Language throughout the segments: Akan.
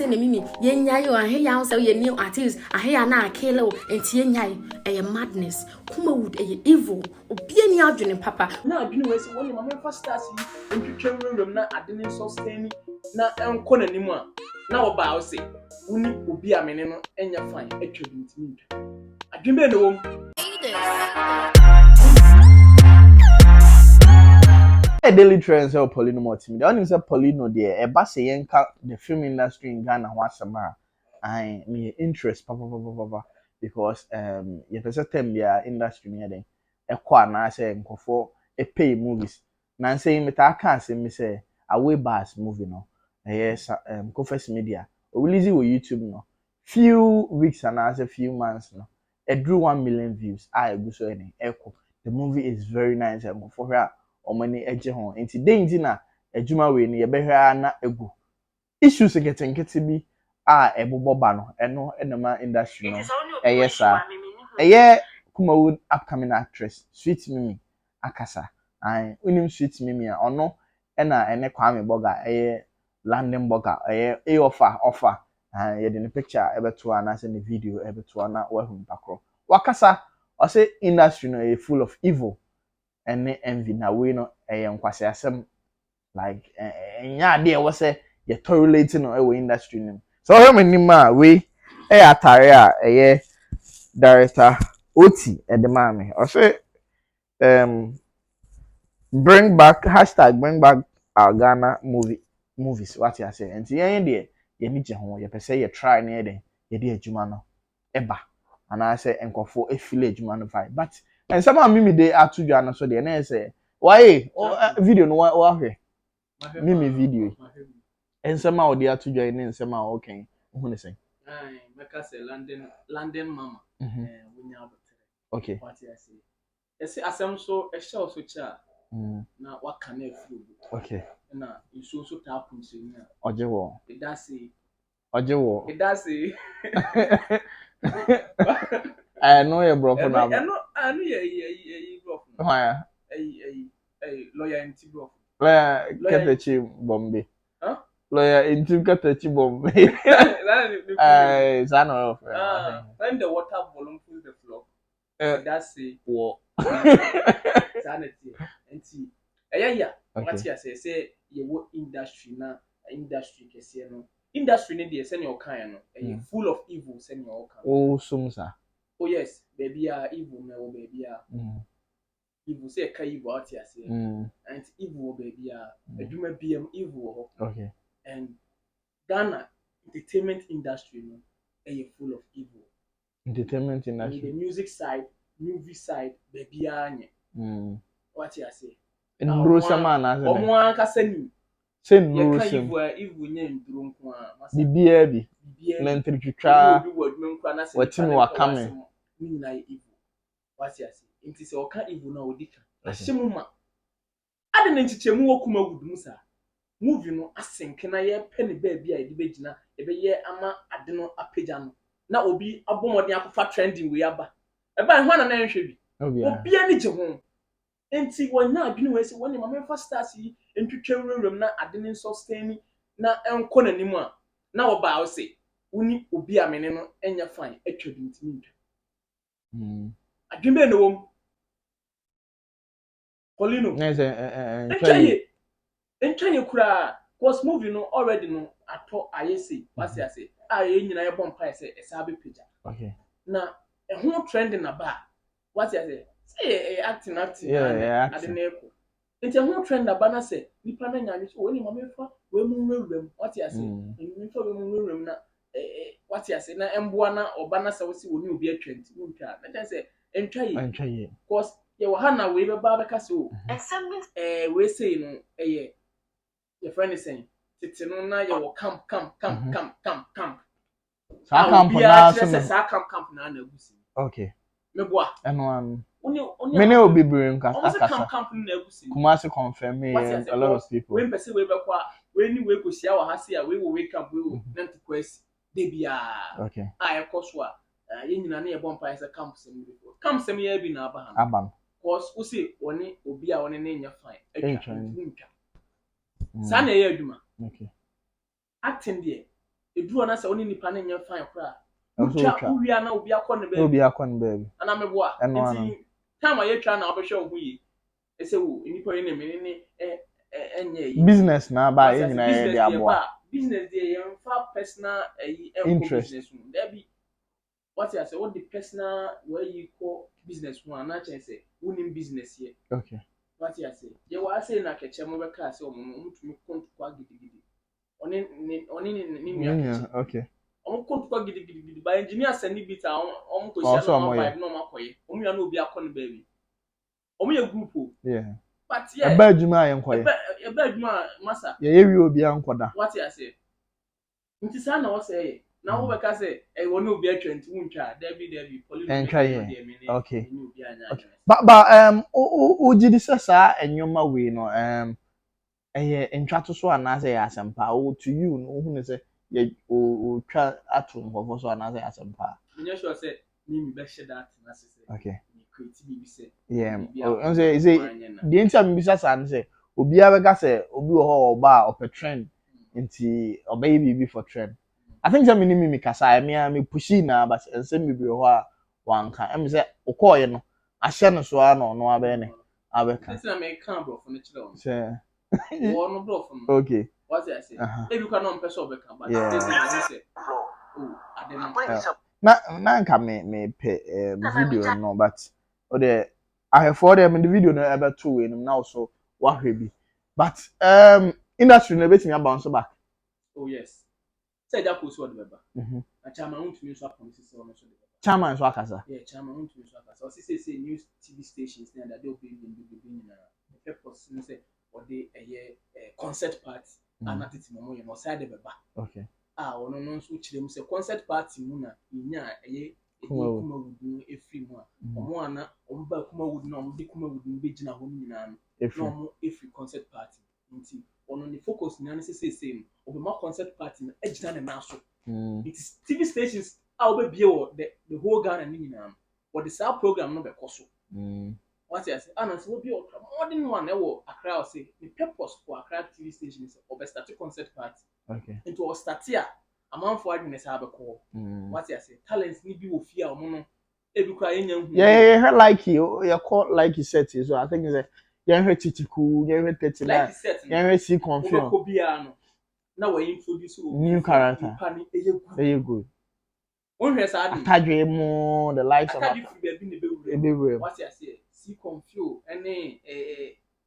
mimi yenya yo ahe ya so ye new artist ahe ya na akelo enti yenya e madness Kumawood e evil obi ani adwene papa na adwene we se woni mama fa stars yi ntwetwem na ade ne sustain na enko nanim a na wo ba wo se woni obi amene no enya fine atwa ntimi ntwa adwene be no wom daily trends of Poleeno multimedia. The only say Poleeno there, se yenka the film industry in Ghana wasama. I me interest papa because you person term their industry near them. Ekwa na say nkofo pay movies. Na say me ta kan say me say away bars movie no. Yes Confess Media. O release on YouTube no. Few weeks and as a few months no. It drew 1 million views. I go so any echo. The movie is very nice and for her omani eje ho enti denji na adwuma we ni ye behwa na egu issues nkete bi a ebobo ba no eno enema industry no eyesa eye Kumawood upcoming actress Sweet Mimi akasa an unim Sweet Mimi a ono ene Kwame Boga eye London Boga eye offer ye de picture ebeto na se ne video ebeto na wahum pakro wakasa o say industry no full of evil and envy na we no nkwase asem like nya de we say you tolerating no we industry nim so we nim we atare a director Oti edemame o say bring back our Ghana movies what you say and yen de ye ni je ho ye pese ye try na ye de adwuma no eba and I say enkofo efile adwuma no fine but and some of me dey atudwa no so dey na say why video no wa hwe mimi video and some of dey atudwa ni some of okay who ne say meka say London mama wunya abotre okay what you say ese asem so e show so cha na waka na afu okay na nso so ta punse ni a ojewo it does say I know your bro for now. I know ye bro. Why? Lawyer in bro. Lawyer Katachi Bombay. Huh? Lawyer in Katachi Bombay. I son of when the water volume fills the floor. That's it. War. Sanity. And see. Yeah. What you say you work industry na industry kese no. Industry ni dey send your kind no. Full of evil send your kind. Oh, sumsa. Oh yes, baby evil no baby evil say ka evil out here say. And evil baby adwuma BM evil. Okay. And Ghana entertainment industry no full of evil. Entertainment industry. The music side, movie side baby anye. What you say? Ndro sama na say. Omo anka sani. Say ndro sem. Evil nye ndro nko a. Bibia bi. Na ntritwitwa. Watimi wakame. Ni na evil. What you say? Inti se oka evil na odika. Ahyemuma. Ade na nchichemu wo Kumawood musa. Movie no asenke na ye pene baabi a ede begina ebe ye ama ade no apeja no. Na obi abomodin akofa trending we aba. Eba ho na na nhwe bi. Obi ani je ho. Enti wonya adwene we se woni mama fa stars yi ntwetwem na ade ne sustain na enko nanim a na wo ba wo se woni obi amene no enya fine atwa bi ntimi ntwa. Adwene be no wom. Poleeno. Entraye kura cause movie no already no ato ayese what you say aye nyina ye bomb pie say esa be page. Okay. Na ho trending na ba what you say acting yeah ade na eko enti ho trend na ba na say nipa na nya so woni mama fa we mu nwuram what you say ni fa we mu nwuram na what you say na emboa na oba na say wo si woni obi atwenti wo ntwa na say entraye cause ye wo ha na we be ba be ka say o we say no your friend is saying tete no na ye wo camp sa camp na sa camp na agusi okay meboa eno many obi bring akasa camp na agusi Kumasi confirm me and a lot of people when person we be kwa we ni we ko sia wa ha sia we wo wake up we wo nanti quest dey bia okay e koso a ye nyina na ye bomb pa camp sem ye bi na aba cause we say oni obi a oni na nya fine atwa Sana ye adwuma. Okay. Acting there. Edu na say oni nipa na nya fine kra. Also Utwa twa. uwia na obi akọ ne ba. Obi akon baby. Ana meboa. Eno ano. Nti time aye twa na obehwe wo yi. Ese wo nipa yi na me ne enye yi. Business na ba e nyina ye de abo. Business dey you fa personal interest business mu. There be what you say what the personal where you call business one na chen say winning business here. Okay. What you say? You wa say na keche mo be ka say o mo tumi kontu kwa gidigidi. Oni ni keche. Okay. Omo kontu kwa gidigidi ba engineer send bit a omo ko Also, share na omo ye. vibe na omo akoye. Omo ya na obi akọ no baby. Omo ye group o. Yeah. But yeah. Eba adwuma aye nkoye. Eba adwuma masa. Ye wi obi ankoda. What you say? Nti sa na wo say na wo be ka say e wo no obi atwa nti wuntwa Debbie Poleeno. Okay. But o gidi sa enyoma we no eye ntwato so ana say asempa o to you no hu ne say ye o twa ato nkofo so ana say asempa. Me sure say me be share that na say. Okay. Me create bi say. Yeah. O say the enti am bisa sa say obi a be ka say obi wo ho oba o pe trend nti obey bibi for trend. I think some me kasa me pushi na but ensem me bi ho a wanka em say ukoye no ahye no so ano no abe ne abeka this na me kan bro for the children say wo no bro for okay what I say maybe you can no person obeka but this is say oh I don't na nka me pe video no but o de I have for them in the video no ebe two we now so wahwe bi but industry no betimi bounce back. Oh yes. Say that post what beba. Na chairman want to so upon this so so. Chairman so akasa. Yeah, chairman want to so akasa. O say news TV stations na that they be na. The purpose say or they a concert party and at it mo no side beba. Okay. Ono no so chire mu say concert party mu na nya Kumawood no efri mu a. Omo ana omo ba Kumawood na omo de Kumawood no be gina ho nyina no. No omo efri concert party. Nti ono ni focus na ne say obi ma concert party na ejina na naso it is TV stations how be bio the whole Ghana ni nyina but the same program no be koso what I say and so be modern one e wo Accra say the purpose for Accra TV station is obi start concert party okay into o start here amanfo adwene say abekọ what I say talents ni bi wo fia omo no e bi kwa enya hu yeah like you call like you said so I think is yeah chichiku yeah 39 like yeah see confirm na we introduce new character very good one has had atadwe mo the likes of atadwe what you say see confuse any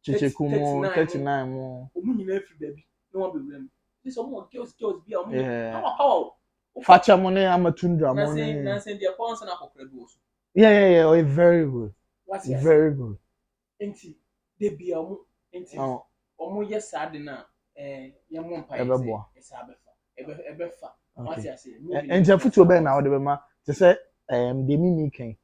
chichiku mo 39 mo omu nyina free baby no one be rem this some girls be omu power facha mo ne amatundra mo ne na say dia konsa na kokra bi oso yeah oh very good what you very good enti de bia omu enti omu yes sad na yamo mpa ebefa what you say enti afutu be na wo de be ma te say de mimi kan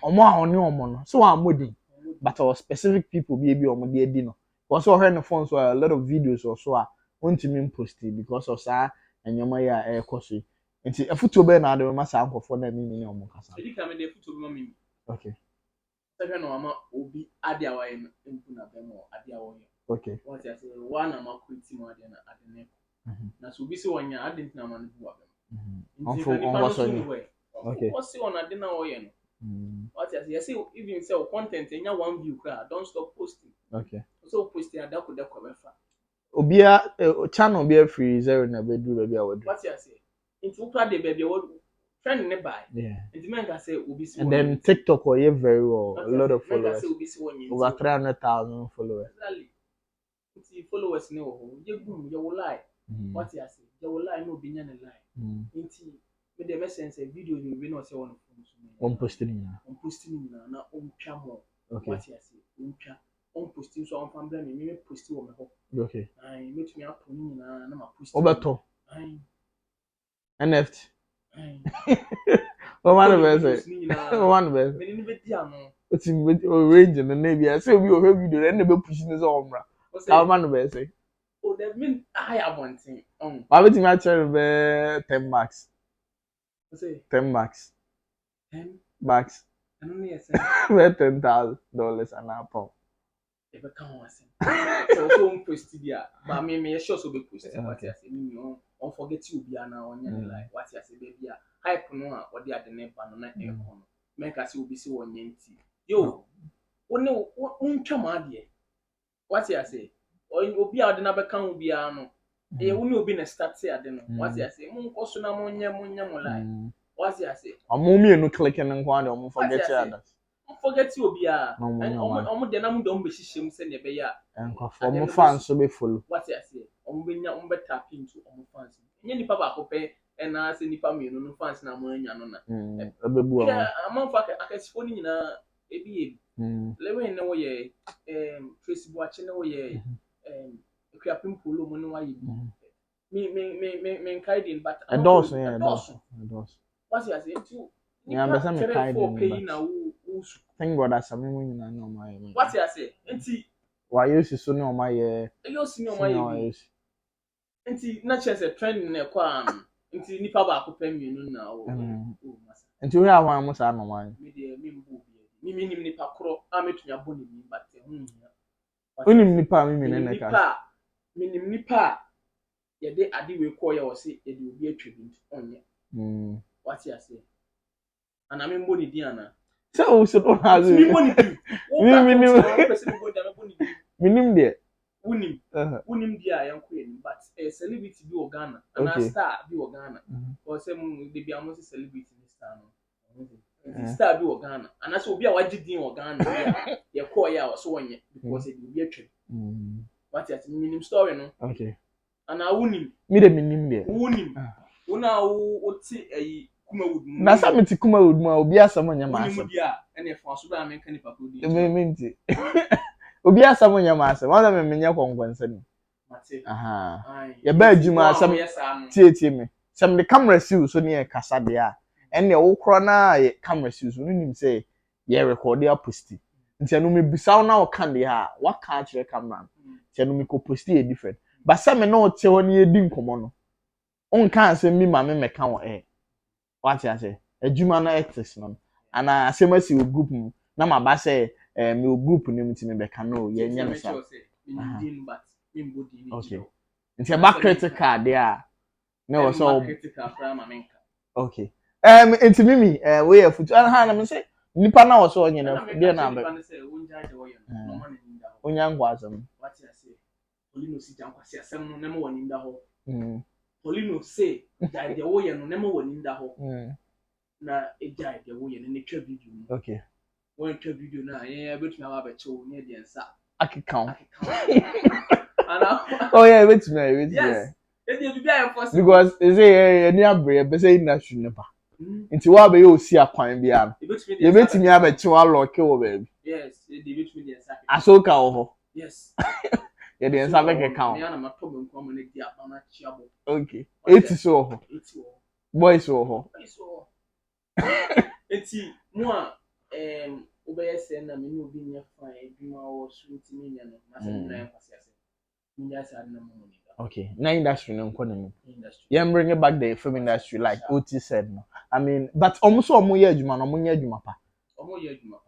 omo a one omo no so wa modin but our specific people be omo de adi no because we heard no phone so a lot of videos or so a won't post it because of sa enyoma ya ekoso enti afutu be na de be ma sa ankofo na mimi ni omo kasa edi ka me de afutu be ma mimi okay sɛ no ama obi ade awaye no mpu na be mo ade awaye okay what you say one ama kwiti mo ade na ade ne na so obi se wonya ade ntina ma no bu wa on so ni okay what say on ade na woye no what you say even say content enya one view kra don't stop posting okay so post ya da ko be fa obia channel be free zero na be do be a wadu what you say into kra de be wadu friend ne buy yeah into men can say obi se and then TikTok or you very well a lot of followers over 300,000 followers exactly it's followers ne wo ye gum ye wo like what you say ye wo like no be nya ne like into me the message say video you we no say one on posting na on twa mo okay what you say on posting so on family me post wo me ho okay ai me tumi apo ni na ma post obeto ai NFT one best me ni be dia no it's in range and maybe I say we o video and be pushing this on bra how man be say oh that mean I have one thing I bet me actually be 10 max say 10 max 10 max I don't know yes $10,000 an apple e be kan one so post dia but me sure so be post what you say me on forget you be an on like what you say baby hype no a or the other name no na e kono make us be see one yenti yo one untwa de what you say obi a de na beka ho bia no e woni obi na start say ade no what you say mun koso na munya mo like what you say omo no clicking nko ade omo forget others forget you obi a omo de na mu de omo be hihiem se ne be ya nkofo omo fans so be follow what you say omo be nya omo be tap into omo fans nye nipa ba ko pe na se nipa mienu no fans na mo anya no na ebebu omo amanfa akasifo ni nyina ebi lewe ne wo ye Facebook ache ne wo ye ekuapim polo mo ne wa ye me kaidin but adults what you say to yeah be me kaidin na wo think brother sami mo nyina na omo ye what you say enti wa yesu so ne omo ye yo si ne omo ye enti na chese trend na kwa enti nipa ba ko pem mienu na wo masa enti we awan mo sa no man me de me mbu bi mi nim nipa kro a metunya boni mi but onim nipa mi ne ka nipa minim nipa ye de ade we ko ye wo se ye de obi atwa bi onye what you say ana me mboni di ana se o so do ha mi mboni di minim de unim dia yanko ye but celebrity bi o Ghana ana star bi o Ghana or say de bi amo celebrity ni star no star bi o Ghana ana so obi a waji din o Ghana ye ko ya so wonye because e bi atwa what you say minim story no okay ana unim mi de minim de unim una o ti ayi Kumawood na sa me ti Kumawood mu obi asam nya ma asam unim dia ene fa so ba men kan ni papa di me nti obi asam nya ma asam wala me menya kwankwansa ni aha ye ba adwuma asam tie me sam the camera see so ne kasa de a ene wo kro na ye camera see so nim say ye record ya posti nti anu me bisaw na o kan de ha wa ka kire camera nti anu me ko posti e different ba sam na o te ho ne edi nkomo no on kan asem mi ma me meka wo what you say adwuma na ethics no ana asemasi o group mu na ma ba say me o group ni mti me beka no ye nya no sa okay nti ba critical there na wo so critical fra ma menka okay nti mimi we ya futu ana ha na me say nipa na wo so onye na dia na ba onya ngwazam what you say Poleeno si jankwasi asem no na mo woni nda ho Poleeno say jai de wo ye no na mo woni nda ho na ejai de wo ye no ne twa video no okay won twa video na ye betumi aba be chew ne de nsa akikam ana oh yeah betumi yes e dey be am for because they say any abre be say industry nepa nti wa be yo si akwan bia no ye betumi aba chew alock wo ba bi yes e dey betumi de nsa asoka wo ho yes ye de nsa be ke count ya na ma to be nko mo ne di apa na chiabo okay 80 so ho boys wo ho eti mo a obeye se na me ni obi nya fine dwuma wo so ntimi nya no na se na kwase ase nya sa na mo ni okay na industry no nko no yeah bring it back the film industry like Oti said no I mean but almost omo ye adwuma no omo nya adwuma pa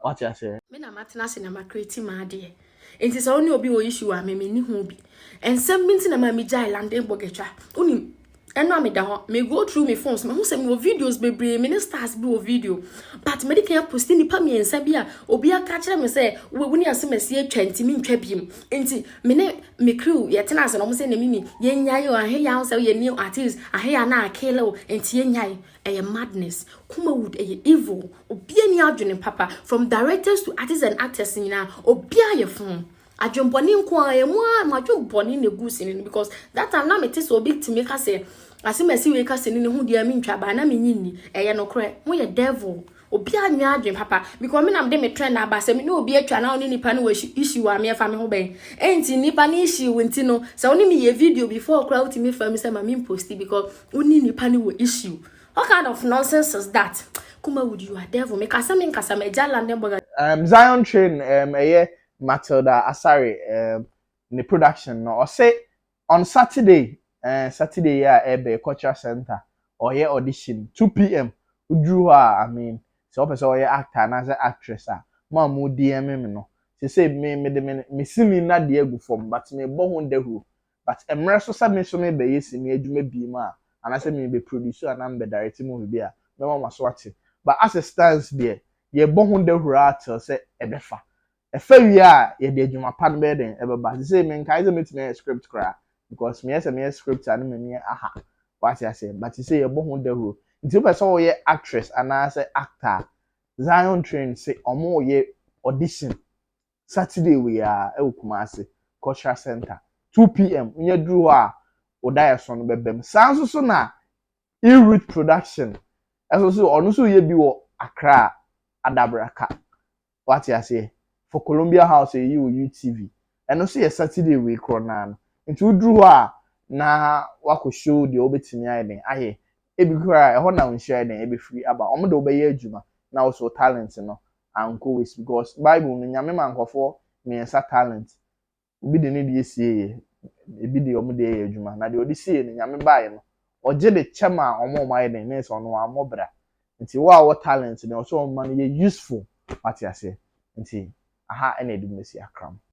what you say me na matena se na ma create ma de enti se oni obi wo issue a me ni ho bi ensem binti na ma mi jai lande bogetwa oni eno ameda ho me go through my phones me hu se me videos bebre ministers bi o video but me dey kan post ni pa me ensa bi a obi aka kire me se we ni asemasi atwa nti me ntwa biem enti me ne me crew ye tena ase no mo se na mimi ye nyai o ahe ya so ye new artist ahe ya na akele o enti ye nyai eye madness Kumawood eye evil obi ani adwene papa from directors to artists and actors nyina obi aye fun adwomboni nko a emu a madwomboni na gusi ni because that time na me te so big to make us say asemasi we ka se ni hu dia me ntwa ba na me nyini eye no kre mo ye devil obi anwa adwen papa because me na me trend na ba se me no obi atwa na oni nipa no issue wa me fa me ho ben enti nipa ni issue wenti no se oni me ye video before crowd ultimate fa me say ma me post because oni nipa ni wo issue. What kind of nonsense is that? Kumawood, you are devil. Me kasa me jala nemboga. Zion Train Matilda Asari the production no or say on Saturday ebe cultural center or audition 2 p.m. Udru I mean so person actor and as actress DM me no. She say me see me na de egu form but me bo hu de hu but emre so say me so me be yes ni adwuma bi ma anase me be produce and be direct movie bi a me mama so ate but as a stance there ye bo ho dahura till say ebefa efa wi a ye de adwuma pa no be den ebeba say me nkai say me script kra because me script and me aha what I say but say ye bo ho dahuro nti be so ye actress anase actor Zion Train say omo ye audition Saturday we are Kumasi Cultural Center 2 p.m. Nye duru a odaya so no bebem. Sanso so na E-Root Production. Eso so onu so ye bi wo Accra Adabraka. What you say? For Columbia House ye wo UTV. Eno so ye Saturday we kro na no. Nti uduru a na wako show the obetimi aye den aye. Ebi kra e ho na unshare den ebi free aba. Omo de obeye adwuma na also talent no. And go with because Bible no nyame mankofo me talent obi de ne de sie ebi de omo de adwuma na de odi sie ne nyame bae no oje de chema omo mai den ne so no amobra nti wo talent no so man ye useful what you say nti aha ene de mesi akram